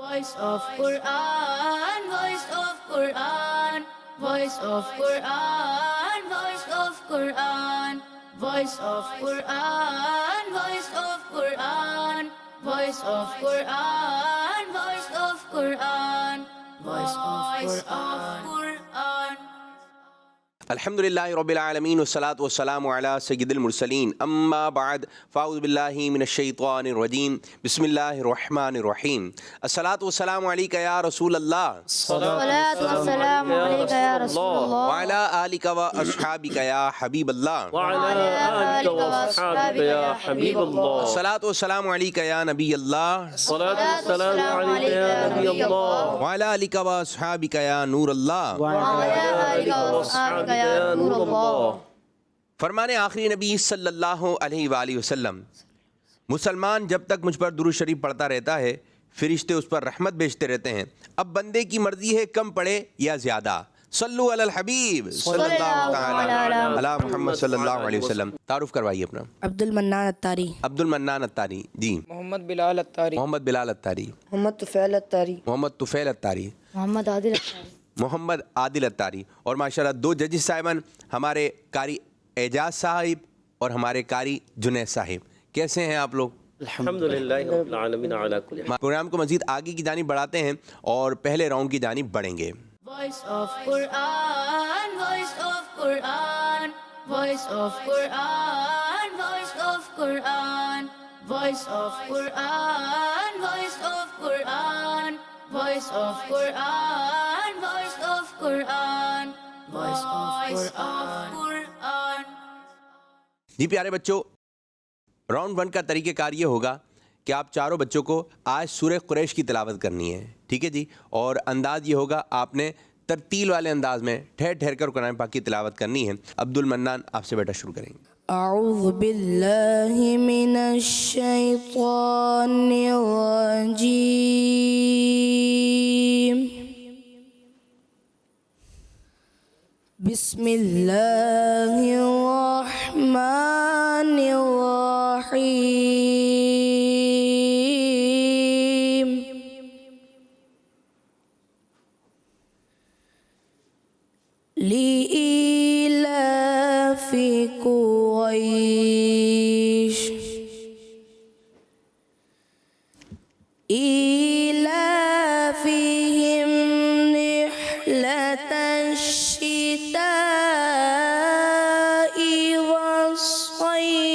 Voice of Quran, voice of Quran, voice of Quran, voice of Quran, voice of Quran, voice of Quran, voice of Quran, voice of Quran, voice of Quran. الحمدللہ رب العالمین والصلاة والسلام علی سید المرسلین اما بعد فاعوذ باللہ من الشیطان الرجیم بسم اللہ الرحمن الرحیم الصلاة والسلام علیکہ یا رسول اللہ الصلاة والسلام علیکہ یا رسول اللہ وعلی آلک و اصحابک یا حبیب اللہ وعلی آلک و اصحابک یا حبیب اللہ الصلاة والسلام علیکہ یا نبی اللہ الصلاة والسلام علیکہ یا نبی اللہ وعلی آلک و اصحابک یا نور اللہ وعلی آلک و اصحابک یا نور اللہ. فرمان آخری نبی صلی اللہ علیہ وآلہ وسلم، مسلمان جب تک مجھ پر درود شریف پڑھتا رہتا ہے فرشتے اس پر رحمت بھیجتے رہتے ہیں. اب بندے کی مرضی ہے کم پڑھے یا زیادہ. صلو علی الحبیب صلی اللہ تعالی علی محمد صلی اللہ علیہ وسلم. تعارف کروائیے اپنا. عبد المنان الطاری. عبد المنان الطاری. جی. محمد بلال الطاری. محمد بلال الطاری. محمد طفیل الطاری. محمد طفیل الطاری. محمد عادل الطاری. محمد عادل الطاری. اور ماشاءاللہ دو ججز صاحبان، ہمارے قاری اعجاز صاحب اور ہمارے قاری جنید صاحب. کیسے ہیں آپ لوگ؟ الحمدللہ رب العالمین علی کل حال. پروگرام کو مزید آگے کی جانب بڑھاتے ہیں اور پہلے راؤنڈ کی جانب بڑھیں گے. Voice of Quran, voice of Quran, voice of Quran, voice of Quran, voice of Quran, voice of Quran, voice of Quran, voice of Quran, voice of Quran. جی پیارے بچوں، راؤنڈ 1 کا طریقہ کار یہ ہوگا کہ آپ چاروں بچوں کو آج سورہ قریش کی تلاوت کرنی ہے. ٹھیک ہے جی. اور انداز یہ ہوگا آپ نے ترتیل والے انداز میں ٹھہر ٹھہر کر قرآن پاک کی تلاوت کرنی ہے. عبد المنان آپ سے بیٹا شروع کریں گے. اعوذ باللہ من الشیطان الرجیم. بسم اللہ الرحمن الرحیم. لإيلاف قريش إيلافهم رحلة الشتاء والصيف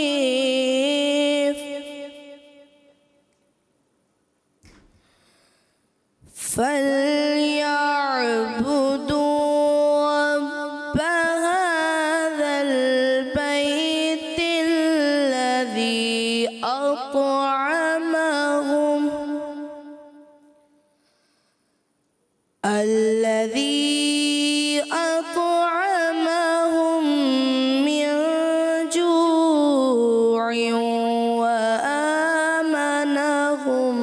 فليعبدوا رب هذا البيت الذي أطعمهم من جوع وآمنهم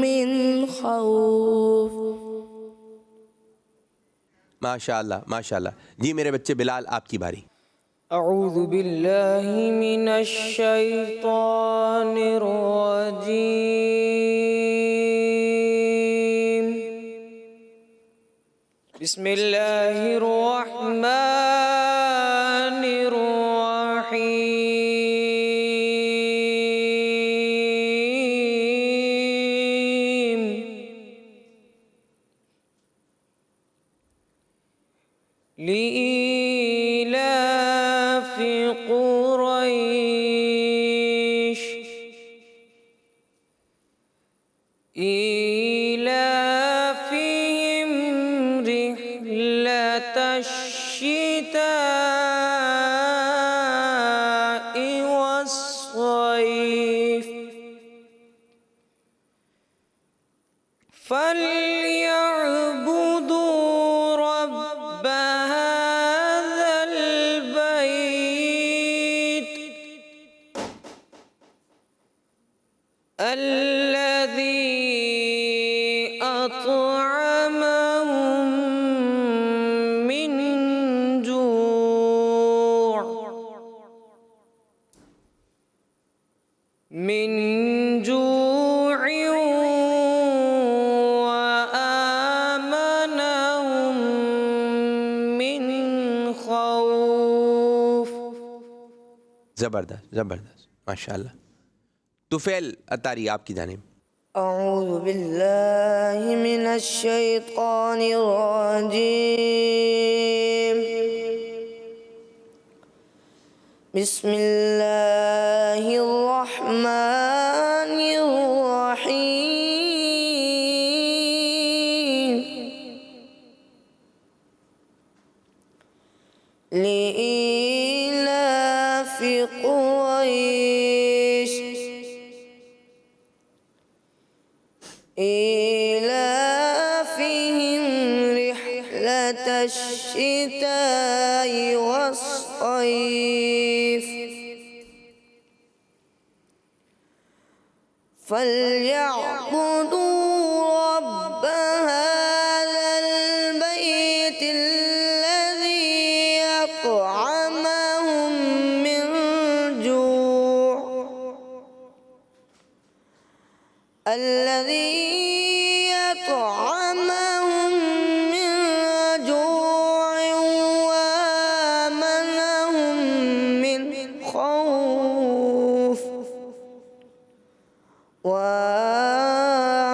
من خوف. ماشاءاللہ ماشاءاللہ. جی میرے بچے بلال آپ کی باری. اعوذ باللہ من الشیطان الرجیم. بسم اللہ الرحمن الرحیم. لإيلاف قريش إيلافهم رحلة الشتاء والصيف فليعبدوا رب هذا البيت الذي أطعمهم من جوع من جوع زبردست زبردست ماشاء اللہ. طفیل اتاری آپ کی جانب. أعوذ بالله من الشيطان الرجيم. بسم الله الرحمن الرحيم. لإيلاف قريش إيلافهم رحلة الشتاء والصيف فليعبدوا رب هذا البيت الذي أطعمهم من جوع الذي أطعمهم من جوع وآمنهم من خوف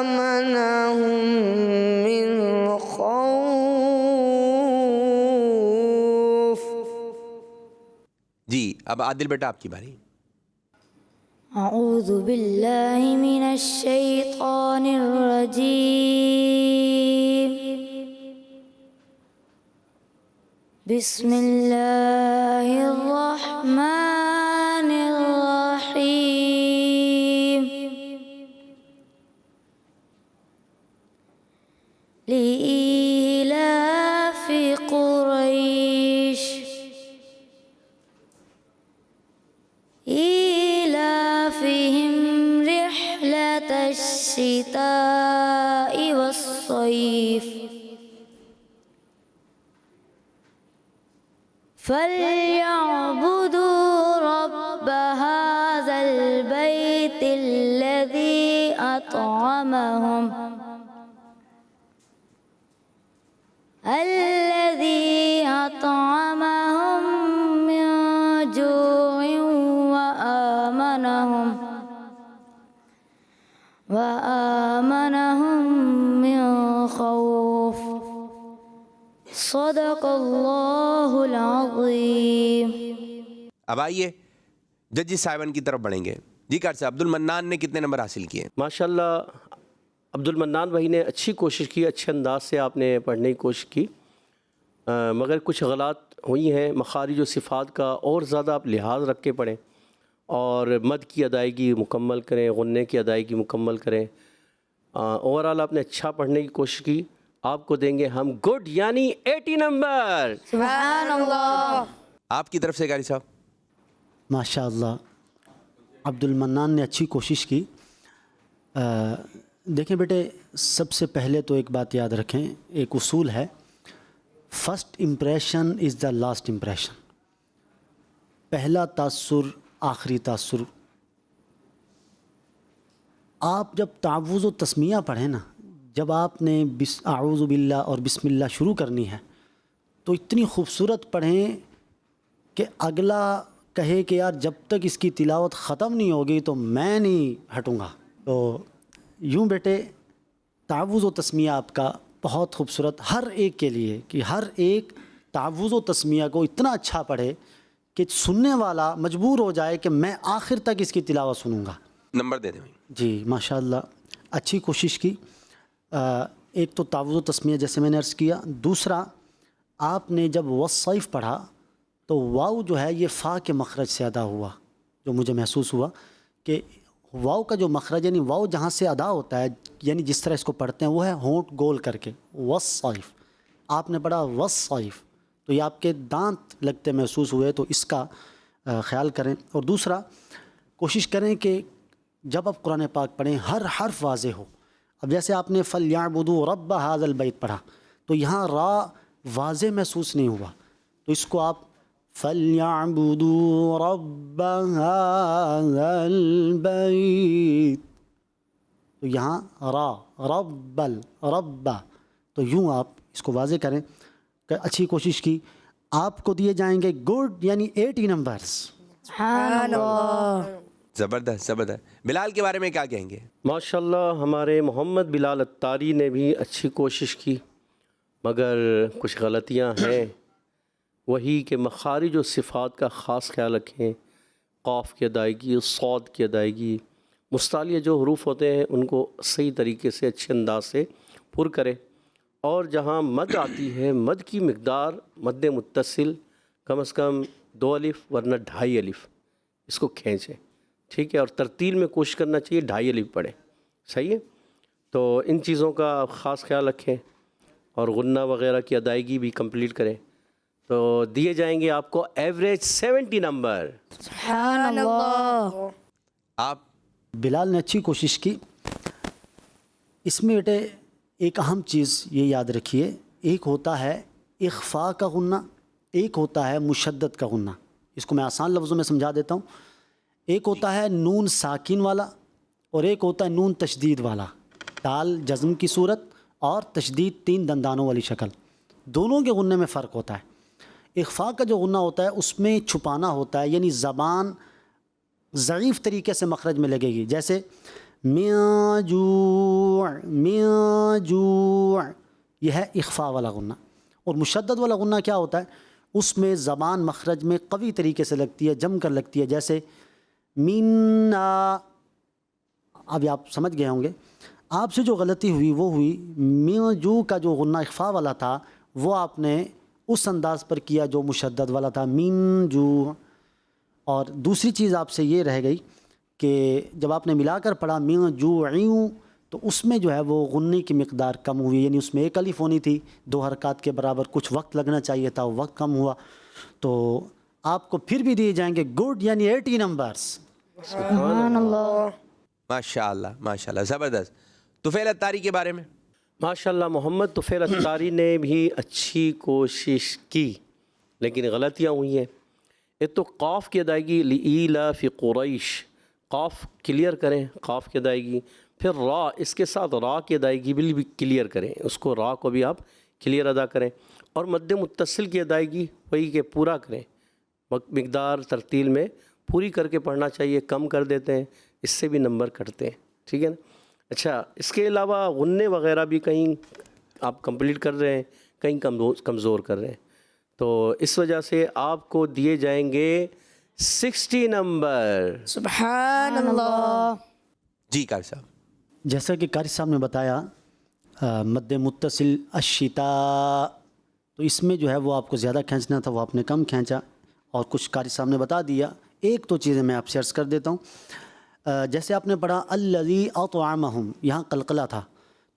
وآمنهم من خوف. جی اب عادل بیٹا آپ کی باری. أعوذ بالله من الشيطان الرجيم. بسم الله الرحمن الرحيم. لإيلاف قريش إيلافهم رحلة الشتاء والصيف فليعبدوا رب هذا البيت الذي أطعمهم من جوع وآمنهم من خوف. صدق اللہ العظیم. اب آئیے ججز صاحبان کی طرف بڑھیں گے. جی کار صاحب، عبد المنان نے کتنے نمبر حاصل کیے؟ ماشاءاللہ عبد المنان بھائی نے اچھی کوشش کی، اچھے انداز سے آپ نے پڑھنے کی کوشش کی، مگر کچھ غلط ہوئی ہیں. مخارج و صفات کا اور زیادہ آپ لحاظ رکھ کے پڑھیں اور مد کی ادائیگی مکمل کریں، غنّے کی ادائیگی مکمل کریں. اوورآل آپ نے اچھا پڑھنے کی کوشش کی. آپ کو دیں گے ہم گڈ یعنی 80 نمبر. سبحان اللہ. آپ کی طرف سے قاری صاحب. ماشاء اللہ عبد المنان نے اچھی کوشش کی. دیکھیں بیٹے، سب سے پہلے تو ایک بات یاد رکھیں، ایک اصول ہے، first impression is the last impression. پہلا تاثر آخری تاثر. آپ جب تعوذ و تسمیہ پڑھیں نا، جب آپ نے اعوذ باللہ اور بسم اللہ شروع کرنی ہے تو اتنی خوبصورت پڑھیں کہ اگلا کہے کہ یار جب تک اس کی تلاوت ختم نہیں ہوگی تو میں نہیں ہٹوں گا. تو یوں بیٹے تعوذ و تسمیہ آپ کا بہت خوبصورت، ہر ایک کے لیے کہ ہر ایک تعوذ و تسمیہ کو اتنا اچھا پڑھے کہ سننے والا مجبور ہو جائے کہ میں آخر تک اس کی تلاوت سنوں گا. نمبر دے دیں. جی ماشاءاللہ اچھی کوشش کی. ایک تو تعوذ و تسمیہ جیسے میں نے عرض کیا. دوسرا، آپ نے جب والصیف پڑھا تو واو جو ہے یہ فا کے مخرج سے ادا ہوا. جو مجھے محسوس ہوا کہ واو کا جو مخرج یعنی واو جہاں سے ادا ہوتا ہے، یعنی جس طرح اس کو پڑھتے ہیں وہ ہے ہونٹ گول کر کے والصیف. آپ نے پڑھا والصیف تو یہ آپ کے دانت لگتے محسوس ہوئے، تو اس کا خیال کریں. اور دوسرا، کوشش کریں کہ جب آپ قرآن پاک پڑھیں ہر حرف واضح ہو. اب جیسے آپ نے فَلْيَعْبُدُوا رَبَّ هَذَا الْبَيْتِ پڑھا تو یہاں را واضح محسوس نہیں ہوا، تو اس کو آپ فَلْيَعْبُدُوا رَبَّ هَذَا الْبَيْتِ، تو یہاں را رب، تو یوں آپ اس کو واضح کریں. کہ اچھی کوشش کی. آپ کو دیے جائیں گے گڈ یعنی 80 نمبرز. سبحان اللہ. زبردست زبردست. بلال کے بارے میں کیا کہیں گے؟ ماشاءاللہ ہمارے محمد بلال اتاری نے بھی اچھی کوشش کی، مگر کچھ غلطیاں ہیں. وہی کہ مخارج و صفات کا خاص خیال رکھیں، قاف کی ادائیگی، صاد کی ادائیگی، مستعلیہ جو حروف ہوتے ہیں ان کو صحیح طریقے سے اچھے انداز سے پر کرے. اور جہاں مد آتی ہے، مد کی مقدار مد متصل کم از کم 2 الف ورنہ 2.5 الف اس کو کھینچیں، ٹھیک ہے. اور ترتیل میں کوشش کرنا چاہیے 2.5 الف پڑھیں، صحیح ہے. تو ان چیزوں کا خاص خیال رکھیں اور غنہ وغیرہ کی ادائیگی بھی کمپلیٹ کریں. تو دیے جائیں گے آپ کو ایوریج 70 نمبر. سبحان اللہ. آپ بلال نے اچھی کوشش کی. اس میں بیٹے ایک اہم چیز یہ یاد رکھیے، ایک ہوتا ہے اخفاء کا غنہ، ایک ہوتا ہے مشدد کا غنہ. اس کو میں آسان لفظوں میں سمجھا دیتا ہوں. ایک ہوتا ہے نون ساکن والا اور ایک ہوتا ہے نون تشدید والا، دال جزم کی صورت اور تشدید 3 دندانوں والی شکل. دونوں کے غنے میں فرق ہوتا ہے. اخفاء کا جو غنہ ہوتا ہے اس میں چھپانا ہوتا ہے، یعنی زبان ضعیف طریقے سے مخرج میں لگے گی، جیسے میاں جوع میاں جوع، یہ ہے اخفاء والا غنہ. اور مشدد والا غنہ کیا ہوتا ہے؟ اس میں زبان مخرج میں قوی طریقے سے لگتی ہے، جم کر لگتی ہے، جیسے مینا. اب آپ سمجھ گئے ہوں گے. آپ سے جو غلطی ہوئی وہ ہوئی میاں جو کا جو غنہ اخفاء والا تھا وہ آپ نے اس انداز پر کیا جو مشدد والا تھا، مین جو. اور دوسری چیز آپ سے یہ رہ گئی کہ جب آپ نے ملا کر پڑھا میاں جو عیوں تو اس میں جو ہے وہ غنی کی مقدار کم ہوئی، یعنی اس میں 1 الف ہونی تھی، 2 حرکات کے برابر، کچھ وقت لگنا چاہیے تھا، وقت کم ہوا. تو آپ کو پھر بھی دیے جائیں گے گڈ، یعنی 80 نمبرز. سبحان اللہ. ماشاء اللہ ماشاء اللہ زبردست. طفیل اتاری کے بارے میں؟ ماشاءاللہ محمد طفیل اتاری نے بھی اچھی کوشش کی لیکن غلطیاں ہوئی ہیں. ایک تو قاف کی ادائیگی لإیلاف قریش، قاف کلیئر کریں، قاف کی ادائیگی. پھر را، اس کے ساتھ را کی ادائیگی بھی کلیئر کریں، اس کو را کو بھی آپ کلیئر ادا کریں. اور مد متصل کی ادائیگی وہی کہ پورا کریں، مقدار ترتیل میں پوری کر کے پڑھنا چاہیے. کم کر دیتے ہیں اس سے بھی نمبر کٹتے ہیں، ٹھیک ہے نا. اچھا، اس کے علاوہ غنے وغیرہ بھی کہیں آپ کمپلیٹ کر رہے ہیں، کہیں کمزور کر رہے ہیں. تو اس وجہ سے آپ کو دیے جائیں گے 60 نمبر. سبحان اللہ. جی قاری صاحب. جیسا کہ قاری صاحب نے بتایا مد متصل الشتاء، تو اس میں جو ہے وہ آپ کو زیادہ کھینچنا تھا، وہ آپ نے کم کھینچا، اور کچھ قاری صاحب نے بتا دیا. ایک تو چیزیں میں آپ سے عرض کر دیتا ہوں. جیسے آپ نے پڑھا الذی اطعمہم، یہاں قلقلہ تھا،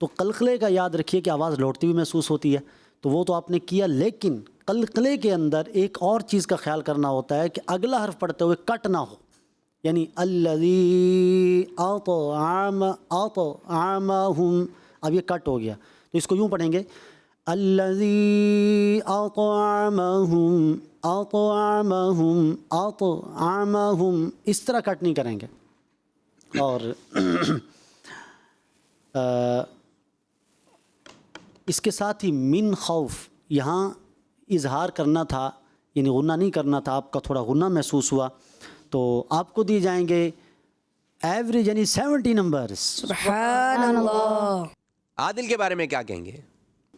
تو قلقلے کا یاد رکھیے کہ آواز لوٹتی ہوئی محسوس ہوتی ہے، تو وہ تو آپ نے کیا، لیکن قلقلے کے اندر ایک اور چیز کا خیال کرنا ہوتا ہے کہ اگلا حرف پڑھتے ہوئے کٹ نہ ہو. یعنی الذی اطعمہم، اب یہ کٹ ہو گیا تو اس کو یوں پڑھیں گے الذی اطعمہم اطعمہم اطعمہم، اس طرح کٹ نہیں کریں گے. اور اس کے ساتھ ہی من خوف، یہاں اظہار کرنا تھا، یعنی غنہ نہیں کرنا تھا، آپ کا تھوڑا غنہ محسوس ہوا، تو آپ کو دیے جائیں گے ایوریج یعنی 70 نمبرز. سبحان اللہ. عادل کے بارے میں کیا کہیں گے؟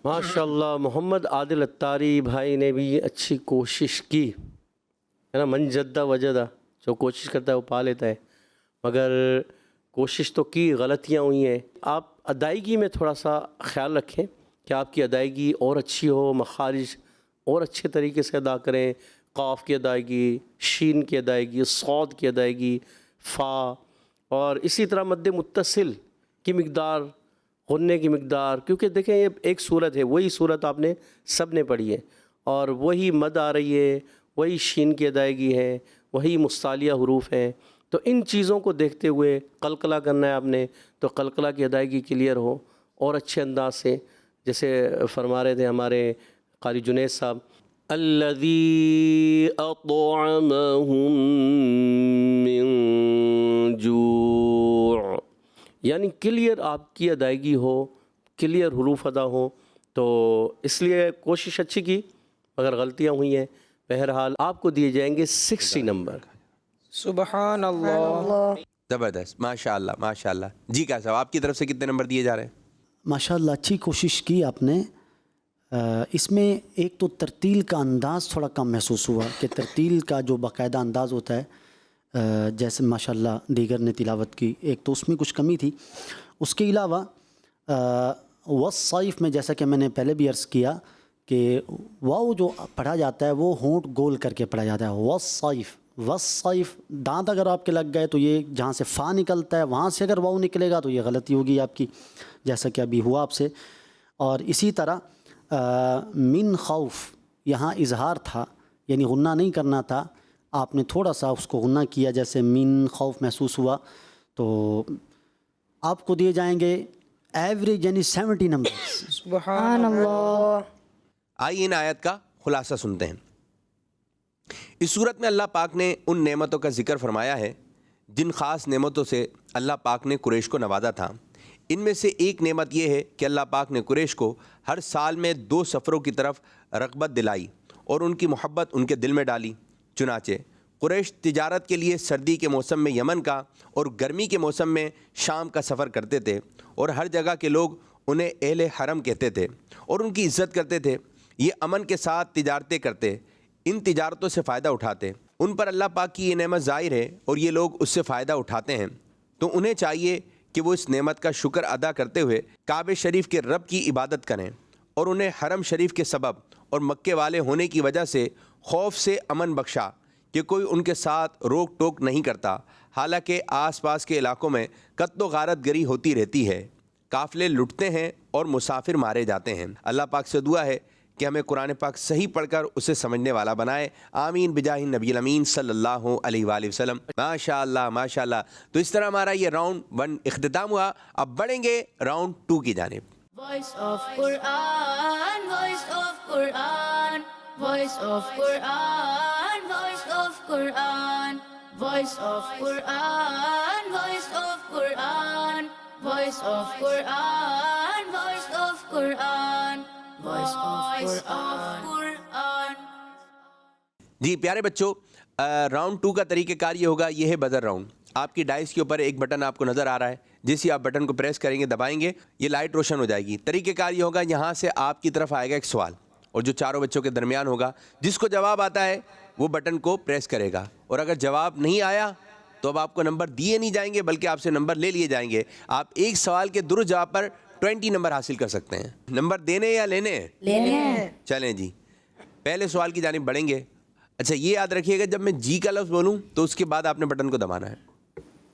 ماشاءاللہ محمد عادل اتاری بھائی نے بھی اچھی کوشش کی ہے نا. من جدہ وجدہ، جو کوشش کرتا ہے وہ پا لیتا ہے. مگر کوشش تو کی، غلطیاں ہوئی ہیں. آپ ادائیگی میں تھوڑا سا خیال رکھیں کہ آپ کی ادائیگی اور اچھی ہو، مخارج اور اچھے طریقے سے ادا کریں. قاف کی ادائیگی، شین کی ادائیگی، صاد کی ادائیگی، فا، اور اسی طرح مد متصل کی مقدار، غنے کی مقدار. کیونکہ دیکھیں یہ ایک صورت ہے، وہی صورت آپ نے سب نے پڑھی ہے، اور وہی مد آ رہی ہے، وہی شین کی ادائیگی ہے، وہی مستعلیہ حروف ہیں. تو ان چیزوں کو دیکھتے ہوئے قلقلہ کرنا ہے آپ نے، تو قلقلہ کی ادائیگی کلیئر ہو اور اچھے انداز سے، جیسے فرما رہے تھے ہمارے قاری جنید صاحب، الذی اطعمہم من جوع، یعنی کلیئر آپ کی ادائیگی ہو، کلیئر حروف ادا ہوں. تو اس لیے کوشش اچھی کی مگر غلطیاں ہوئی ہیں. بہرحال آپ کو دیے جائیں گے 60 نمبر. سبحان اللہ. زبردست، ماشاء اللہ ماشاء اللہ. جی کا صاحب، آپ کی طرف سے کتنے نمبر دیے جا رہے ہیں؟ ماشاء اللہ اچھی کوشش کی آپ نے. اس میں ایک تو ترتیل کا انداز تھوڑا کم محسوس ہوا کہ ترتیل کا جو باقاعدہ انداز ہوتا ہے جیسے ماشاء اللہ دیگر نے تلاوت کی، ایک تو اس میں کچھ کمی تھی. اس کے علاوہ والصیف میں جیسا کہ میں نے پہلے بھی عرض کیا کہ واو جو پڑھا جاتا ہے وہ ہونٹ گول کر کے پڑھا جاتا ہے. والصیف والصیف، دانت اگر آپ کے لگ گئے تو یہ جہاں سے فا نکلتا ہے وہاں سے اگر واو نکلے گا تو یہ غلطی ہوگی آپ کی، جیسا کہ ابھی ہوا آپ سے. اور اسی طرح من خوف، یہاں اظہار تھا یعنی غنہ نہیں کرنا تھا، آپ نے تھوڑا سا اس کو غنہ کیا جیسے من خوف محسوس ہوا. تو آپ کو دیے جائیں گے ایوریج یعنی 70 نمبر. سبحان اللہ. آئیے ان آیت کا خلاصہ سنتے ہیں. اس صورت میں اللہ پاک نے ان نعمتوں کا ذکر فرمایا ہے جن خاص نعمتوں سے اللہ پاک نے قریش کو نوازا تھا. ان میں سے ایک نعمت یہ ہے کہ اللہ پاک نے قریش کو ہر سال میں 2 سفروں کی طرف رغبت دلائی اور ان کی محبت ان کے دل میں ڈالی. چنانچہ قریش تجارت کے لیے سردی کے موسم میں یمن کا اور گرمی کے موسم میں شام کا سفر کرتے تھے، اور ہر جگہ کے لوگ انہیں اہل حرم کہتے تھے اور ان کی عزت کرتے تھے. یہ امن کے ساتھ تجارتیں کرتے، ان تجارتوں سے فائدہ اٹھاتے. ان پر اللہ پاک کی یہ نعمت ظاہر ہے اور یہ لوگ اس سے فائدہ اٹھاتے ہیں، تو انہیں چاہیے کہ وہ اس نعمت کا شکر ادا کرتے ہوئے کعبہ شریف کے رب کی عبادت کریں، اور انہیں حرم شریف کے سبب اور مکے والے ہونے کی وجہ سے خوف سے امن بخشا کہ کوئی ان کے ساتھ روک ٹوک نہیں کرتا، حالانکہ آس پاس کے علاقوں میں قتل و غارت گری ہوتی رہتی ہے، قافلے لٹتے ہیں اور مسافر مارے جاتے ہیں. اللہ پاک سے دعا ہے کہ ہمیں قرآن پاک صحیح پڑھ کر اسے سمجھنے والا بنائے. آمین بجاہ نبی الامین صلی اللہ علیہ وآلہ وسلم. ماشاء اللہ ماشاء اللہ. تو اس طرح ہمارا یہ راؤنڈ 1 اختتام ہوا. اب بڑھیں گے راؤنڈ 2 کی جانب. Voice of Quran, voice of Quran, voice of Quran, voice of Quran, voice of Quran, voice of Quran, voice of Quran, voice of Quran, voice of Quran. جی پیارے بچوں، راؤنڈ 2 کا طریقہ کار یہ ہوگا. یہ ہے بزر راؤنڈ. آپ کی ڈائس کے اوپر ایک بٹن آپ کو نظر آ رہا ہے، جس ہی آپ بٹن کو پریس کریں گے، دبائیں گے، یہ لائٹ روشن ہو جائے گی. طریقہ کار یہ ہوگا، یہاں سے آپ کی طرف آئے گا ایک سوال، اور جو چاروں بچوں کے درمیان ہوگا. جس کو جواب آتا ہے وہ بٹن کو پریس کرے گا، اور اگر جواب نہیں آیا تو اب آپ کو نمبر دیے نہیں جائیں گے بلکہ آپ سے نمبر لے لیے جائیں گے. آپ ایک سوال کے درست جواب پر 20 نمبر حاصل کر سکتے ہیں. نمبر دینے یا لینے؟ لینے. چلیں جی، پہلے سوال کی جانب بڑھیں گے. اچھا یہ یاد رکھیے گا، جب میں جی کا لفظ بولوں تو اس کے بعد آپ نے بٹن کو دبانا ہے،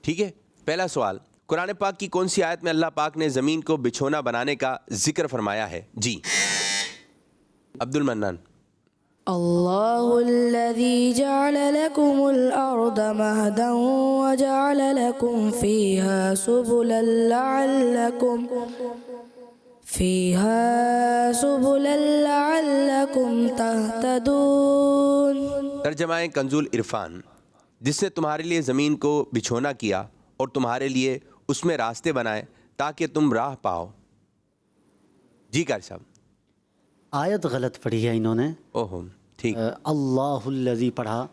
ٹھیک ہے؟ پہلا سوال، قرآن پاک کی کون سی آیت میں اللہ پاک نے زمین کو بچھونا بنانے کا ذکر فرمایا ہے؟ جی عبد المنان. الله الذي جعل لكم الأرض مهدا وجعل لكم فيها سبلا لعلكم تهتدون. ترجمہ کنزول عرفان. جس نے تمہارے لیے زمین کو بچھونا کیا اور تمہارے لیے اس میں راستے بنائے تاکہ تم راہ پاؤ. جی قاری صاحب. آیت غلط پڑھی ہے انہوں نے. اوہو ٹھیک. اللہ الذی پڑھا،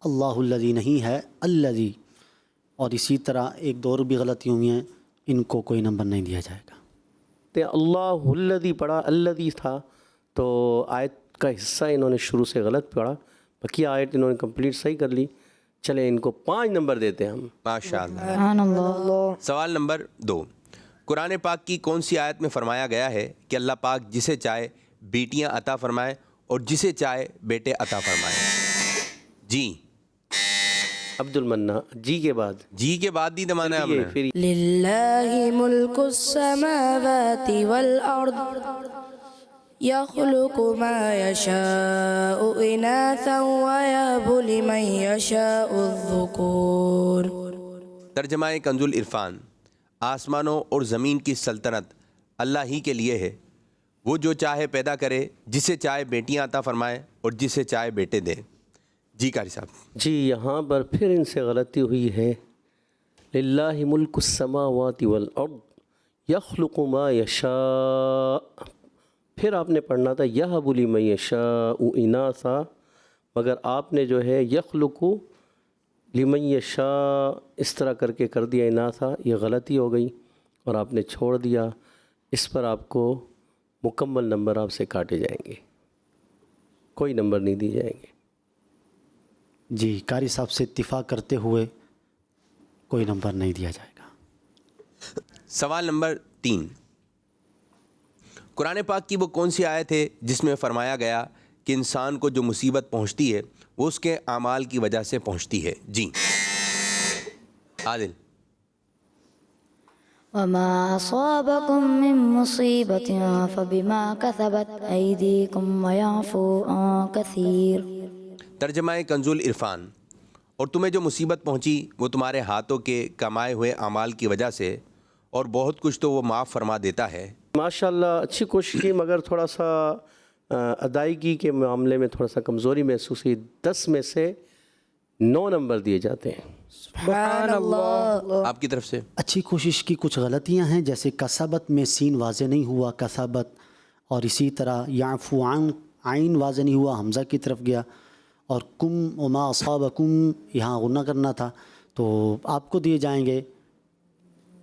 اللہ الذی نہیں ہے الذی. اور اسی طرح ایک دو اور بھی غلطی ہوئی ہیں، ان کو کوئی نمبر نہیں دیا جائے گا. اللہ الذی پڑھا، الذی تھا، تو آیت کا حصہ انہوں نے شروع سے غلط پڑھا، بقیہ آیت انہوں نے کمپلیٹ صحیح کر لی. چلیں ان کو 5 نمبر دیتے ہیں ہم. ماشاء اللہ. سبحان اللہ. سوال نمبر 2، قرآن پاک کی کون سی آیت میں فرمایا گیا ہے کہ اللہ پاک جسے چاہے بیٹیاں عطا فرمائے اور جسے چاہے بیٹے عطا فرمائے؟ جی عبد المنا. جی کے بعد جی کے بعد دی دمانا ہے ہم نے. پھر للہ ملک السماوات والارض يخلق ما يشاء إناثا ويهب لمن يشاء الذكور. ترجمہ کنزول عرفان. آسمانوں اور زمین کی سلطنت اللہ ہی کے لیے ہے، وہ جو چاہے پیدا کرے، جسے چاہے بیٹیاں عطا فرمائے اور جسے چاہے بیٹے دے. جی قاری صاحب. جی یہاں پر پھر ان سے غلطی ہوئی ہے. للہ ملک السماوات والارض یخلق ما یشاء، پھر آپ نے پڑھنا تھا یہب لمن یشاء اناثا، مگر آپ نے جو ہے یخلق لمن یشاء اس طرح کر کے کر دیا اناثا، یہ غلطی ہو گئی اور آپ نے چھوڑ دیا، اس پر آپ کو مکمل نمبر آپ سے کاٹے جائیں گے، کوئی نمبر نہیں دیے جائیں گے۔ جی قاری صاحب سے اتفاق کرتے ہوئے کوئی نمبر نہیں دیا جائے گا۔ سوال نمبر 3، قرآن پاک کی وہ کون سی آیت ہے جس میں فرمایا گیا کہ انسان کو جو مصیبت پہنچتی ہے وہ اس کے اعمال کی وجہ سے پہنچتی ہے؟ جی عادل۔ وما أصابكم من مصيبة فبما كسبت أيديكم ويعفو عن كثير۔ ترجمہ کنز العرفان، اور تمہیں جو مصیبت پہنچی وہ تمہارے ہاتھوں کے کمائے ہوئے اعمال کی وجہ سے، اور بہت کچھ تو وہ معاف فرما دیتا ہے۔ ماشاءاللہ اچھی کوشش کی، مگر تھوڑا سا ادائیگی کے معاملے میں تھوڑا سا کمزوری محسوس ہوئی۔ 10 میں سے 9 نمبر دیے جاتے ہیں۔ سبحان اللہ۔ آپ کی طرف سے اچھی کوشش کی کچھ غلطیاں ہیں، جیسے کسبت میں سین واضح نہیں ہوا کسبت، اور اسی طرح یعفو عن عین واضح نہیں ہوا، حمزہ کی طرف گیا، اور کم وما اصابکم یہاں غنہ کرنا تھا، تو آپ کو دیے جائیں گے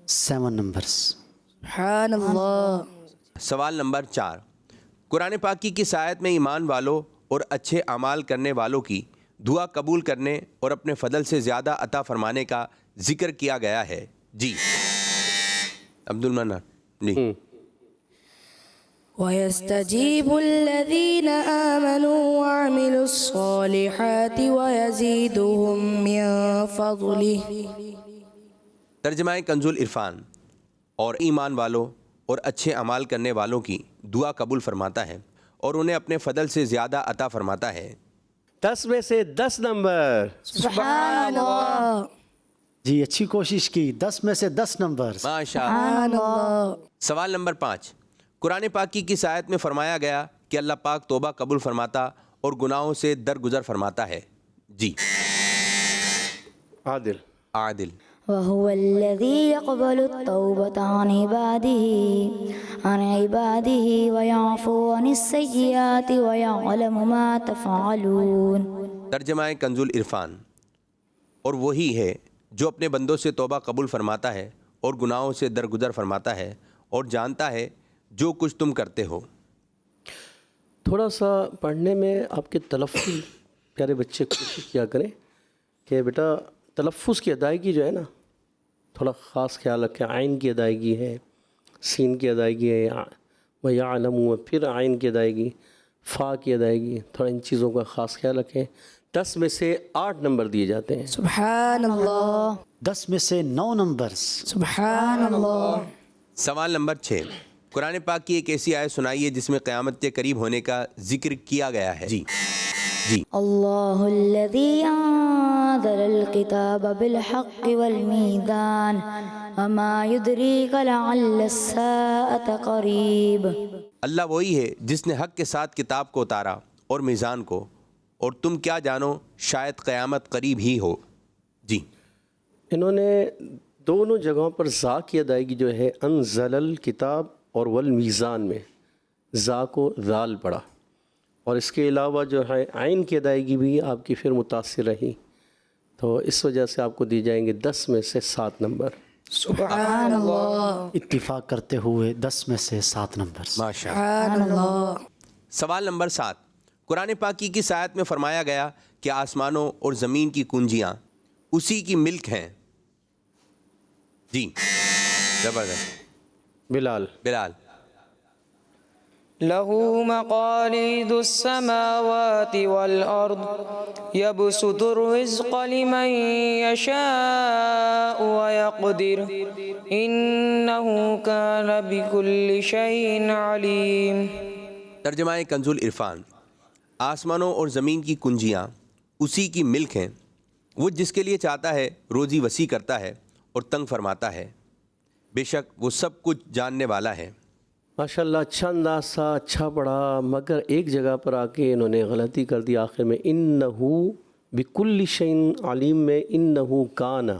7 نمبرز۔ سبحان اللہ۔ سوال نمبر 4، قرآن پاک کی کس آیت میں ایمان والوں اور اچھے اعمال کرنے والوں کی دعا قبول کرنے اور اپنے فضل سے زیادہ عطا فرمانے کا ذکر کیا گیا ہے؟ جی عبد المنان۔ جی وَيَسْتَجِيبُ الَّذِينَ آمَنُوا وَعَمِلُوا الصَّالِحَاتِ وَيَزِيدُهُم مِّن فَضْلِهِ۔ ترجمہ کنز العرفان، اور ایمان والوں اور اچھے اعمال کرنے والوں کی دعا قبول فرماتا ہے اور انہیں اپنے فضل سے زیادہ عطا فرماتا ہے۔ 10 میں سے 10 نمبر۔ سبحان اللہ۔ جی اچھی کوشش کی، 10 میں سے 10 نمبرز۔ ماشاء سبحان اللہ۔ سوال نمبر 5، قرآن پاک کی کس آیت میں فرمایا گیا کہ اللہ پاک توبہ قبول فرماتا اور گناہوں سے درگزر فرماتا ہے؟ جی عادل۔ عادل۔ وهو الذي يقبل التوبة عن عباده ويعفو عن السيئات ويعلم ما تفعلون۔ ترجمہ کنز العرفان، اور وہی ہے جو اپنے بندوں سے توبہ قبول فرماتا ہے اور گناہوں سے درگزر فرماتا ہے اور جانتا ہے جو کچھ تم کرتے ہو۔ تھوڑا سا پڑھنے میں آپ کے تلفظ، پیارے بچے کوشش کیا کریں کہ بیٹا تلفظ کی ادائیگی جو ہے نا تھوڑا خاص خیال رکھیں۔ عین کی ادائیگی ہے، سین کی ادائیگی ہے، وَيَعْلَمُ، پھر عین کی ادائیگی، فا کی ادائیگی، تھوڑا ان چیزوں کا خاص خیال رکھیں۔ 10 میں سے 8 نمبر دیے جاتے ہیں۔ سبحان اللہ۔ 10 میں سے 9 نمبرز۔ سبحان اللہ۔ سوال نمبر 6، قرآن پاک کی ایک ایسی آیت سنائیے جس میں قیامت کے قریب ہونے کا ذکر کیا گیا ہے؟ جی اللہ الذي أنزل الكتاب بالحق والميزان وما يدريك لعل الساعة قريب۔ اللہ وہی ہے جس نے حق کے ساتھ کتاب کو اتارا اور میزان کو، اور تم کیا جانو شاید قیامت قریب ہی ہو۔ جی انہوں نے دونوں جگہوں پر زا کی ادائیگی جو ہے انزل الکتاب اور والمیزان میں زا کو ذال پڑھا، اور اس کے علاوہ جو ہے عین کی ادائیگی بھی آپ کی پھر متاثر رہی، تو اس وجہ سے آپ کو دی جائیں گے 10 میں سے 7 نمبر۔ سبحان اللہ۔ اتفاق کرتے ہوئے 10 میں سے 7 نمبرز۔ ماشاء سبحان اللہ۔ سوال نمبر 7، قرآن پاک کی کس آیت میں فرمایا گیا کہ آسمانوں اور زمین کی کنجیاں اسی کی ملک ہیں؟ جی زبردست۔ بلال۔ له مقاليد السماوات والأرض يبسط الرزق لمن يشاء ويقدر إنه كان بكل شيء عليم۔ ترجمہ کنز العرفان، آسمانوں اور زمین کی کنجیاں اسی کی ملک ہیں، وہ جس کے لیے چاہتا ہے روزی وسیع کرتا ہے اور تنگ فرماتا ہے، بے شک وہ سب کچھ جاننے والا ہے۔ ماشاءاللہ اچھا انداز تھا، اچھا پڑھا، مگر ایک جگہ پر آ کے انہوں نے غلطی کر دی آخر میں، انہو بکل شیء علیم میں انہو کانا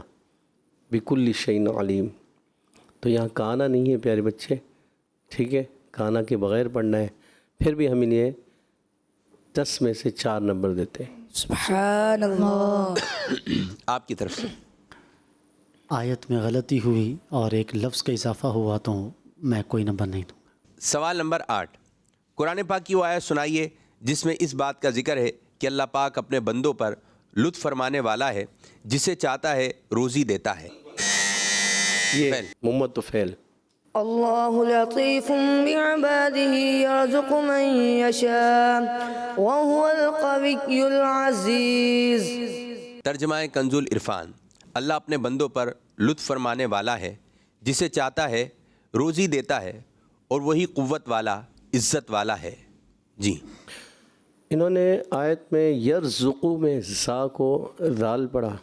بکل شیء علیم، تو یہاں کانا نہیں ہے پیارے بچے، ٹھیک ہے، کانا کے بغیر پڑھنا ہے۔ پھر بھی ہم انہیں 10 میں سے 4 نمبر دیتے ہیں۔ سبحان اللہ. آپ کی طرف سے. آیت میں غلطی ہوئی اور ایک لفظ کا اضافہ ہوا تو میں کوئی نمبر نہیں دوں. سوال نمبر 8. قرآن پاک کی وہ آیت سنائیے جس میں اس بات کا ذکر ہے کہ اللہ پاک اپنے بندوں پر لطف فرمانے والا ہے، جسے چاہتا ہے روزی دیتا ہے. یہ فعل. محمد تو فعل. اللہ لطیف بعباده یرزق من یشاء وهو القوی العزیز. ترجمہ کنز العرفان. اللہ اپنے بندوں پر لطف فرمانے والا ہے، جسے چاہتا ہے روزی دیتا ہے، اور وہی قوت والا، عزت والا ہے. جی. انہوں نے آیت میں یرزقو میں زا کو ذال پڑھا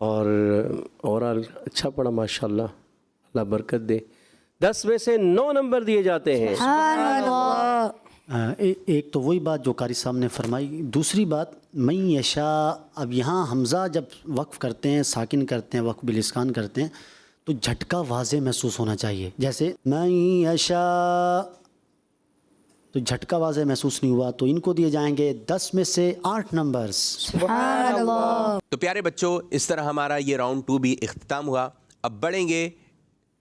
اور اچھا پڑھا ماشاءاللہ، اللہ برکت دے. 10 میں سے 9 نمبر دیے جاتے ہیں. سبحان اللہ. ایک تو وہی بات جو قاری صاحب نے فرمائی. دوسری بات من یشاء، اب یہاں حمزہ جب وقف کرتے ہیں، ساکن کرتے ہیں، وقف بالاسکان کرتے ہیں تو جھٹکا واضح محسوس ہونا چاہیے. جیسے من یشاء تو جھٹکا واضح محسوس نہیں ہوا، تو ان کو دیے جائیں گے 10 میں سے 8 نمبرز. سبحان اللہ. تو پیارے بچوں، اس طرح ہمارا یہ راؤنڈ 2 بھی اختتام ہوا. اب بڑھیں گے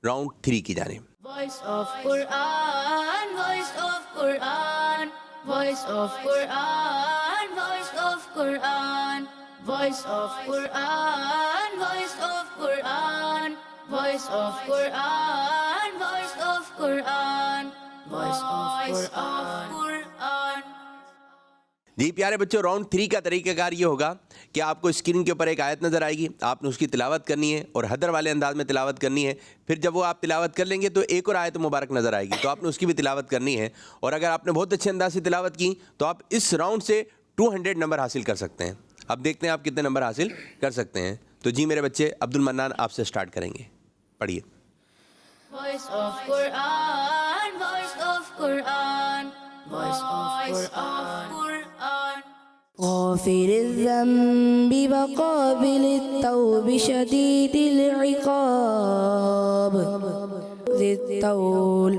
راؤنڈ 3 کی جانب. Voice of Quran, voice of Quran, voice of Quran, voice of Quran, voice of Quran, voice of Quran, voice of Quran, voice of Quran, voice of Quran. جی پیارے بچوں، راؤنڈ 3 کا طریقہ کار یہ ہوگا کہ آپ کو اسکرین کے اوپر ایک آیت نظر آئے گی، آپ نے اس کی تلاوت کرنی ہے اور حدر والے انداز میں تلاوت کرنی ہے. پھر جب وہ آپ تلاوت کر لیں گے تو ایک اور آیت مبارک نظر آئے گی، تو آپ نے اس کی بھی تلاوت کرنی ہے. اور اگر آپ نے بہت اچھے انداز سے تلاوت کی تو آپ اس راؤنڈ سے 200 نمبر حاصل کر سکتے ہیں. اب دیکھتے ہیں آپ کتنے نمبر حاصل کر سکتے ہیں. تو جی میرے بچے، عبد المنان آپ سے سٹارٹ کریں گے. پڑھیے. Voice of Quran, voice of Quran, voice of Quran. غافر الذنب وقابل التوب شديد العقاب ذي الطول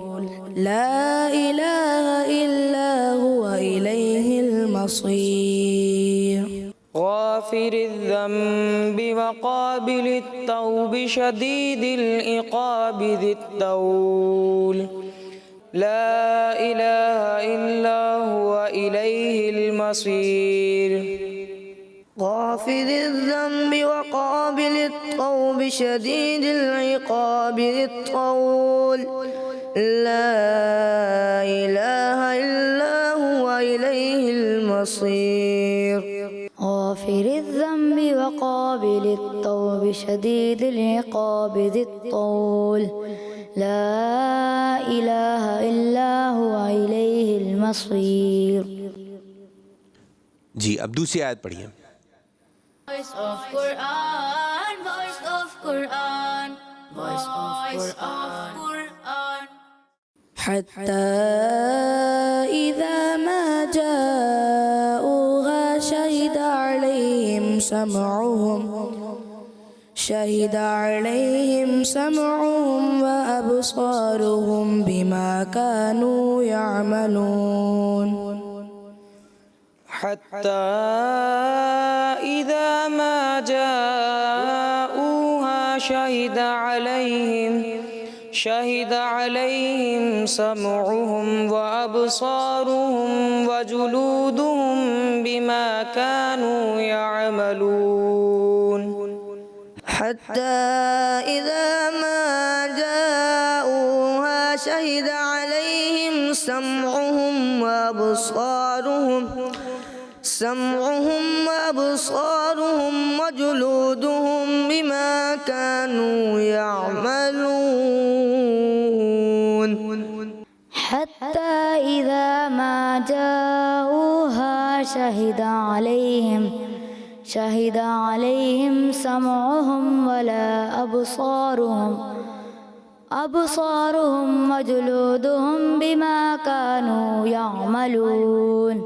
لا إله إلا هو إليه المصير. غافر الذنب وقابل التوب شدید العقاب ذی الطول لا الہ الا هو الیہ المصیر. غافر الذنب وقابل التوب شديد العقاب ذي الطول لا إله إلا هو إليه المصير. غافر الذنب وقابل التوب شديد العقاب ذي الطول لا إله إلا هو إليه المصير. جی اب دوسری آیت پڑھیے. Voice of Quran, voice of Quran, voice of Quran. حتى إذا ما جاءوها شهد عليهم سمعهم وأبصارهم بما كانوا يعملون. حتى إذا ما جاءوها شهد عليهم سمعهم وأبصارهم وجلودهم بما كانوا يعملون. حتى إذا ما جاءوها شهد عليهم سمعهم وأبصارهم وجلودهم بما كانوا يعملون. حتى إذا ما جاءوها شهد عليهم سمعهم ولا أبصارهم وجلودهم بما كانوا يعملون.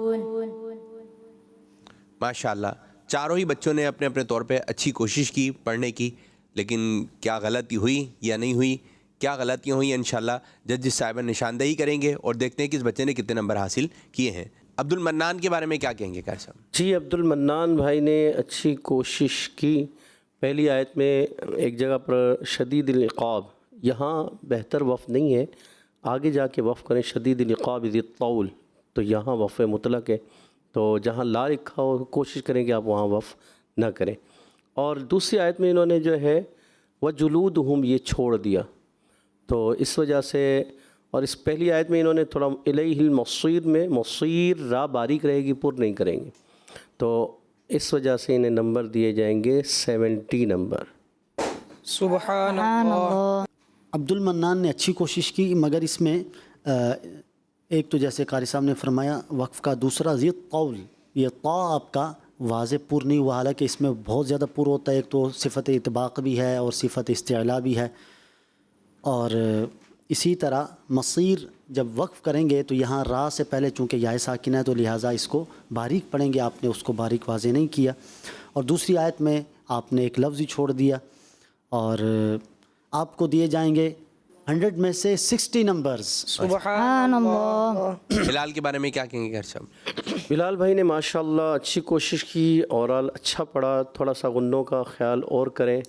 ماشاءاللہ چاروں ہی بچوں نے اپنے اپنے طور پہ اچھی کوشش کی پڑھنے کی، لیکن کیا غلطی ہوئی یا نہیں ہوئی، کیا غلطیاں ہوئی انشاءاللہ ججز صاحب نشاندہی کریں گے اور دیکھتے ہیں کہ اس بچے نے کتنے نمبر حاصل کیے ہیں. عبد المنان کے بارے میں کیا کہیں گے قاری صاحب؟ جی عبد المنان بھائی نے اچھی کوشش کی. پہلی آیت میں ایک جگہ پر شدید العقاب، یہاں بہتر وقف نہیں ہے، آگے جا کے وقف کریں شدید العقاب ذی الطول، تو یہاں وقف مطلق ہے، تو جہاں لا لکھا ہو کوشش کریں کہ آپ وہاں وقف نہ کریں. اور دوسری آیت میں انہوں نے جو ہے وَجُلُودُهُمْ یہ چھوڑ دیا، تو اس وجہ سے. اور اس پہلی آیت میں انہوں نے تھوڑا الیہ المصیر میں مصیر را باریک رہے گی، پر نہیں کریں گے، تو اس وجہ سے انہیں نمبر دیے جائیں گے 70 نمبر. سبحان اللہ. عبد المنان نے اچھی کوشش کی، مگر اس میں ایک تو جیسے قاری صاحب نے فرمایا وقف کا، دوسرا ذی الطول، یہ طا آپ کا واضح پر نہیں ہوا، حالانکہ اس میں بہت زیادہ پر ہوتا ہے. ایک تو صفت اطباق بھی ہے اور صفت استعلاء بھی ہے. اور اسی طرح مصیر جب وقف کریں گے تو یہاں را سے پہلے چونکہ یا ساکنہ ہے تو لہٰذا اس کو باریک پڑھیں گے، آپ نے اس کو باریک واضح نہیں کیا. اور دوسری آیت میں آپ نے ایک لفظ ہی چھوڑ دیا. اور آپ کو دیے جائیں گے 100 میں سے 60 نمبرز. سبحان اللہ. بلال کے بارے میں کیا کہیں گے قاری صاحب؟ بلال بھائی نے ماشاءاللہ اچھی کوشش کی، اورال اچھا پڑھا. تھوڑا سا غنوں کا خیال اور کریں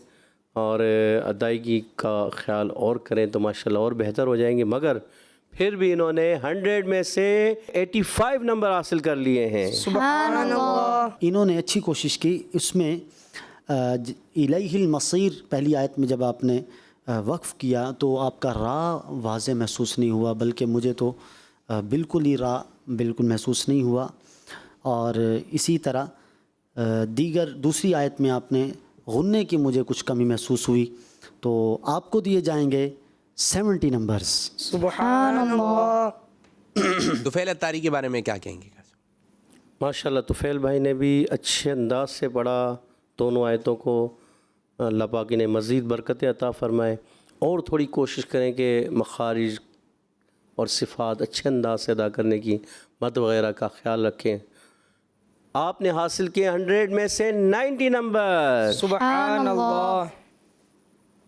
اور ادائیگی کا خیال اور کریں تو ماشاءاللہ اور بہتر ہو جائیں گے. مگر پھر بھی انہوں نے 100 میں سے 85 نمبر حاصل کر لیے ہیں. سبحان اللہ. انہوں نے اچھی کوشش کی. اس میں الیہ المصیر پہلی آیت میں جب آپ نے وقف کیا تو آپ کا را واضح محسوس نہیں ہوا، بلکہ مجھے تو بالکل ہی را بالکل محسوس نہیں ہوا. اور اسی طرح دیگر دوسری آیت میں آپ نے غنّے کی مجھے کچھ کمی محسوس ہوئی، تو آپ کو دیے جائیں گے 70 نمبرز. سبحان اللہ. طفیل اتاری کے بارے میں کیا کہیں گے؟ ماشاءاللہ طفیل بھائی نے بھی اچھے انداز سے پڑھا دونوں آیتوں کو. اللہ پاک نے مزید برکت عطا فرمائے. اور تھوڑی کوشش کریں کہ مخارج اور صفات اچھے انداز سے ادا کرنے کی، مد وغیرہ کا خیال رکھیں. آپ نے حاصل کیے 100 میں سے 90 نمبر. سبحان اللہ.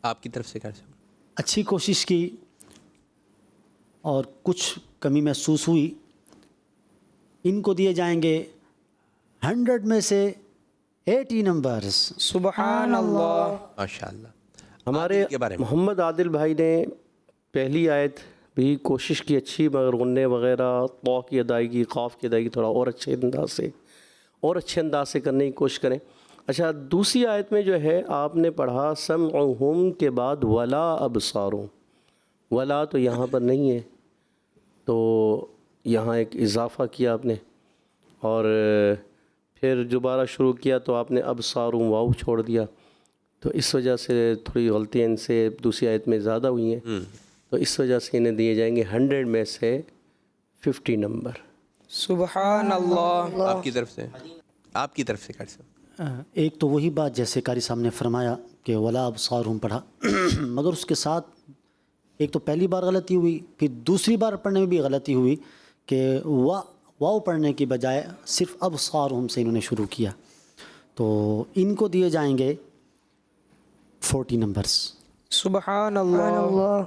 آپ کی طرف سے قاری صاحب؟ اچھی کوشش کی اور کچھ کمی محسوس ہوئی. ان کو دیے جائیں گے 100 میں سے 80 نمبرز. سبحان اللہ. ماشاءاللہ. ہمارے عادل کے بارے میں محمد عادل بھائی نے پہلی آیت بھی کوشش کی اچھی، مگر غنّے وغیرہ طا کی ادائیگی، قاف کی ادائیگی تھوڑا اور اچھے انداز سے کرنے کی کوشش کریں. اچھا دوسری آیت میں جو ہے آپ نے پڑھا سمعہم کے بعد ولا ابصارہم، ولا تو یہاں پر نہیں ہے، تو یہاں ایک اضافہ کیا آپ نے، اور پھر دوبارہ شروع کیا تو آپ نے ابصارہم واو چھوڑ دیا، تو اس وجہ سے تھوڑی غلطیاں ان سے دوسری آیت میں زیادہ ہوئی ہیں. تو اس وجہ سے انہیں دیے جائیں گے 100 میں سے 50 نمبر. سبحان اللہ. آپ کی طرف سے؟ آپ کی طرف سے قاری صاحب؟ ایک تو وہی بات جیسے قاری صاحب نے فرمایا کہ ولا ابصارہم پڑھا، مگر اس کے ساتھ ایک تو پہلی بار غلطی ہوئی، پھر دوسری بار پڑھنے میں بھی غلطی ہوئی کہ واو پڑھنے کی بجائے صرف ابصارہم سے انہوں نے شروع کیا. تو ان کو دیے جائیں گے 40 نمبرز. سبحان اللہ.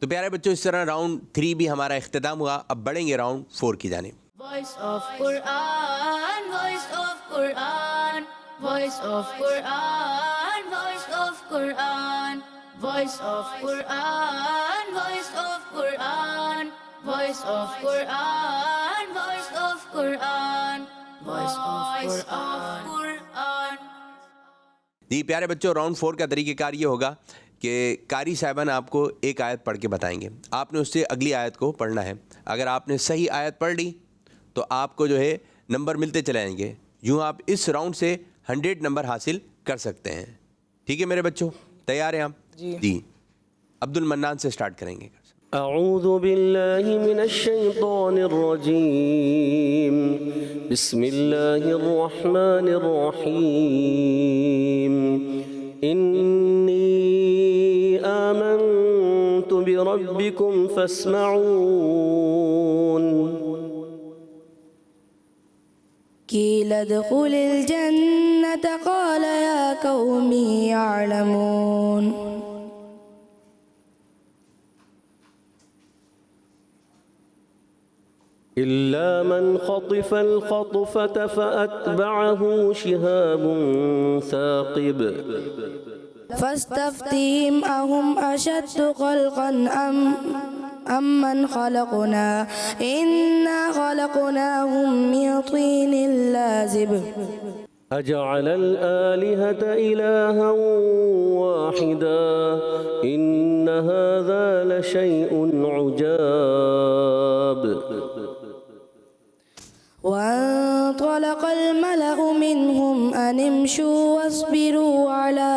تو پیارے بچوں اس طرح راؤنڈ 3 بھی ہمارا اختتام ہوا. اب بڑھیں گے راؤنڈ 4 کی جانب. Voice of Quran, voice of Quran, voice of Quran, voice of Quran, voice of Quran, voice of Quran, voice of Quran, voice of Quran, voice of Quran. جی پیارے بچوں راؤنڈ 4 کا طریقہ کار یہ ہوگا کہ قاری صاحبان آپ کو ایک آیت پڑھ کے بتائیں گے، آپ نے اس سے اگلی آیت کو پڑھنا ہے. اگر آپ نے صحیح آیت پڑھ لی تو آپ کو جو ہے نمبر ملتے چلے جائیں گے. یوں آپ اس راؤنڈ سے 100 نمبر حاصل کر سکتے ہیں. ٹھیک ہے میرے بچوں، تیار ہیں آپ؟ جی. عبد المنان سے سٹارٹ کریں گے. اعوذ باللہ من الشیطان الرجیم، بسم اللہ الرحمن الرحیم. انی آمنت بربکم فاسمعون. قيل ادخل الجنة قال يا قوم يعلمون. إلا من خطف الخطفة فأتبعه شهاب ثاقب فاستفتهم أهم أشد خلقا أم من خلقنا إنا خلقناهم من طين لازب أجعل الآلهة إلها واحدا إن هذا لشيء عجاب. وانطلق الملأ منهم أن امشوا واصبروا على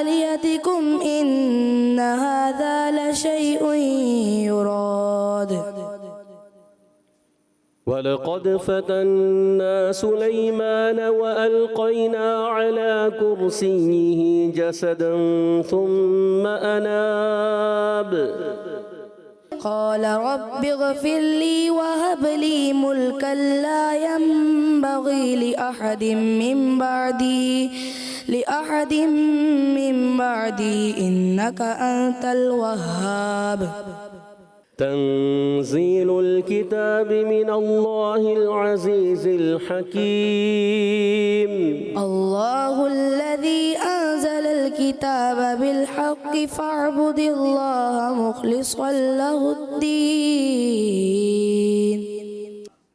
آلهتكم إن هذا لشيء يراد. ولقد فتنا سليمان وألقينا على كرسيه جسدا ثم أناب قال رب اغفر لي وهب لي ملكا لا ينبغي لأحد من بعدي إنك أنت الوهاب. تنزيل الكتاب من الله العزيز الحكيم. الله الذي أنزل الكتاب بالحق فاعبد الله مخلصا له الدين.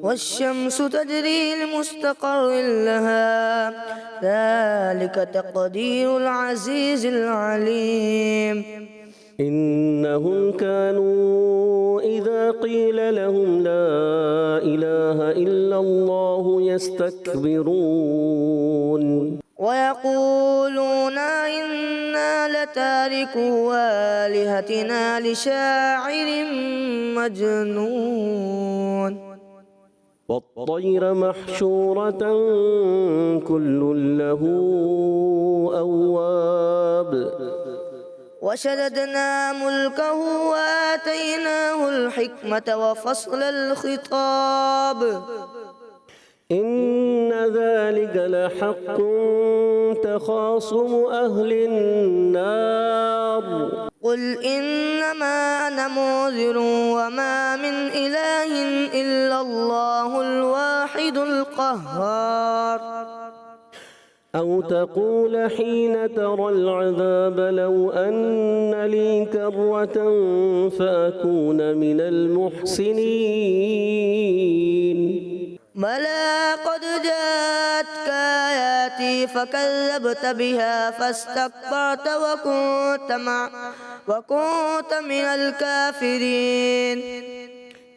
والشمس تجري لمستقر لها ذلك تقدير العزيز العليم. إنهم كانوا إذا قيل لهم لا إله إلا الله يستكبرون. ويقولون إنا لتاركو آلهتنا لشاعر مجنون. والطير محشورة كل له أواب. وشددنا ملكه وآتيناه الحكمة وفصل الخطاب. إن ذلك لحق تخاصم أهل النار. قل إنما أنا منذر وما من إله إلا الله الواحد القهار. أو تقول حين ترى العذاب لو أن لي كرة فأكون من المحسنين. بلى قد جاءتك آياتي فكذبت بها فاستكبرت وكنت من الكافرين.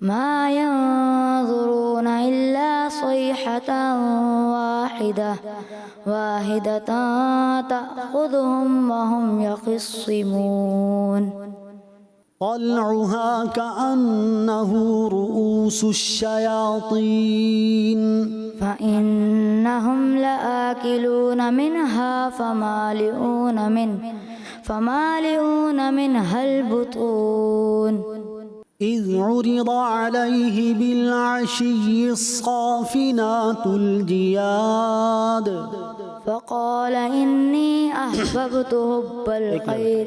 ما ينظرون إلا صيحة واحدة تأخذهم وهم يخصمون. طلعها كأنه رؤوس الشياطين. فإنهم لآكلون منها فمالئون منها البطون. إذ عرض عليه بالعشي الصافنات الجياد. فقال إني أحببت حب الخير.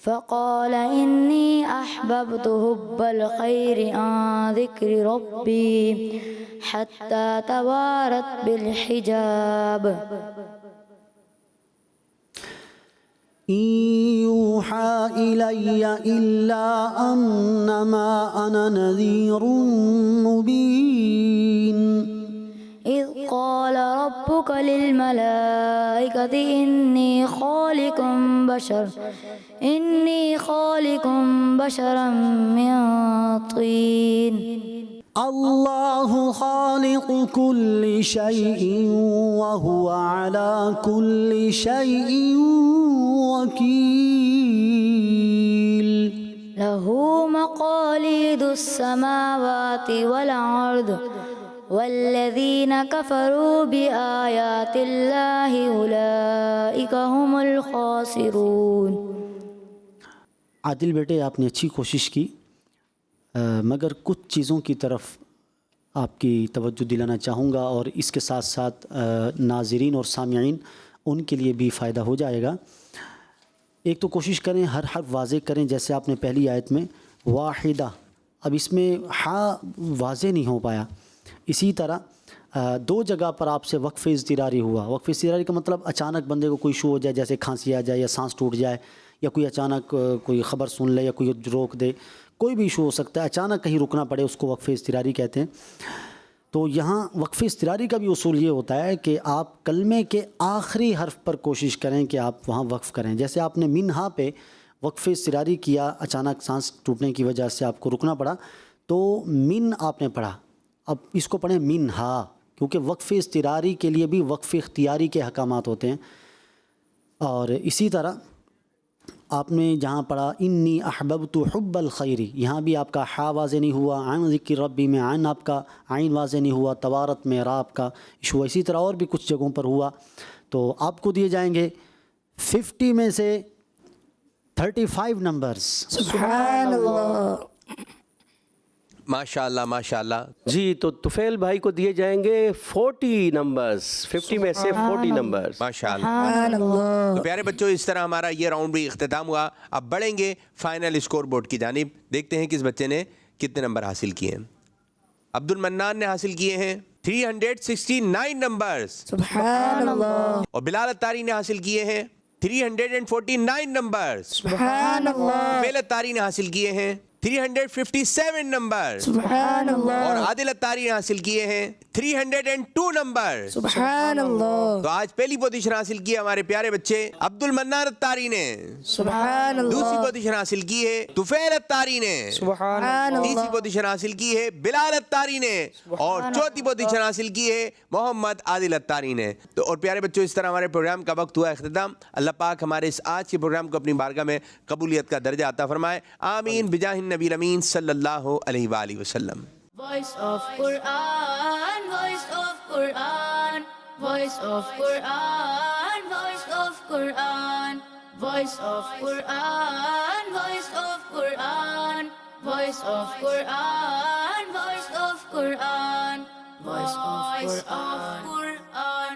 فقال إني أحببت حب الخير عن ذكر ربي حتى توارت بالحجاب. إن يوحى إلي إلا أنما أنا نذير مبين. إذ قال ربك للملائكة إني خالق بشرا من طين اللہ خالق کل شیء وهو على كل شیء وکیل له مقاليد السماوات والأرض والذين كفروا بآيات الله أولئك هم الخاسرون. عادل بیٹے آپ نے اچھی کوشش کی، مگر کچھ چیزوں کی طرف آپ کی توجہ دلانا چاہوں گا، اور اس کے ساتھ ساتھ ناظرین اور سامعین ان کے لیے بھی فائدہ ہو جائے گا. ایک تو کوشش کریں ہر حرف واضح کریں، جیسے آپ نے پہلی آیت میں واحدہ، اب اس میں ہا واضح نہیں ہو پایا. اسی طرح دو جگہ پر آپ سے وقف اضطراری ہوا. وقف اضطراری کا مطلب اچانک بندے کو کوئی ایشو ہو جائے، جیسے کھانسی آ جائے یا سانس ٹوٹ جائے یا کوئی اچانک کوئی خبر سن لے یا کوئی روک دے، کوئی بھی ایشو ہو سکتا ہے، اچانک کہیں رکنا پڑے، اس کو وقف اضطراری کہتے ہیں. تو یہاں وقف اضطراری کا بھی اصول یہ ہوتا ہے کہ آپ کلمے کے آخری حرف پر کوشش کریں کہ آپ وہاں وقف کریں. جیسے آپ نے منہا پہ وقف اضطراری کیا، اچانک سانس ٹوٹنے کی وجہ سے آپ کو رکنا پڑا، تو من آپ نے پڑھا، اب اس کو پڑھیں منہا، کیونکہ وقف اضطراری کے لیے بھی وقف اختیاری کے احکامات ہوتے ہیں. اور اسی طرح آپ نے جہاں پڑھا انی احببت حب الخیری، یہاں بھی آپ کا حا واضح نہیں ہوا. عن ذکر ربی میں عن آپ کا عین واضح نہیں ہوا. تبارت میں را آپ کا ایشو. اسی طرح اور بھی کچھ جگہوں پر ہوا. تو آپ کو دیے جائیں گے 50 میں سے 35 نمبرز. سبحان اللہ. ماشاءاللہ ماشاءاللہ. جی تو طفیل بھائی کو دیے جائیں گے 40 نمبرز، 50 میں سے 40 نمبرز. ماشاءاللہ. سبحان اللہ. تو پیارے بچوں، اس طرح ہمارا یہ راؤنڈ بھی اختتام ہوا. اب بڑھیں گے فائنل اسکور بورڈ کی جانب. دیکھتے ہیں کس بچے نے کتنے نمبر حاصل کیے ہیں. عبد المنان نے حاصل کیے ہیں 369 نمبرز، سبحان اللہ. اور بلال اتاری نے حاصل کیے ہیں 349 نمبرز. سبحان اللہ. طفیل اتاری نے حاصل کیے ہیں 357 نمبر. سبحان اللہ. اور عادل اتاری نے حاصل کیے ہیں 302 نمبر. سبحان اللہ. تو آج پہلی پوزیشن حاصل کی ہمارے پیارے بچے عبد المنان اتاری نے. سبحان اللہ. دوسری پوزیشن حاصل کی ہے طفیل اتاری نے. سبحان اللہ. تیسری پوزیشن حاصل کی ہے بلال اتاری نے. اور چوتھی پوزیشن حاصل کی ہے محمد عادل اتاری نے. تو اور پیارے بچوں، اس طرح ہمارے پروگرام کا وقت ہوا اختتام. اللہ پاک ہمارے اس آج کے پروگرام کو اپنی بارگاہ میں قبولیت کا درجہ عطا فرمائے. آمین بجاہ النبی الامین صلی اللہ علیہ وآلہ وسلم. Voice of Quran, voice of Quran, voice of Quran, voice of Quran, voice of Quran, voice of Quran, voice of Quran, voice of Quran, voice of Quran.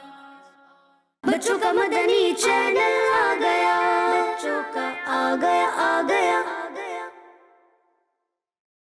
بچوں کا مدنی چینل آ گیا.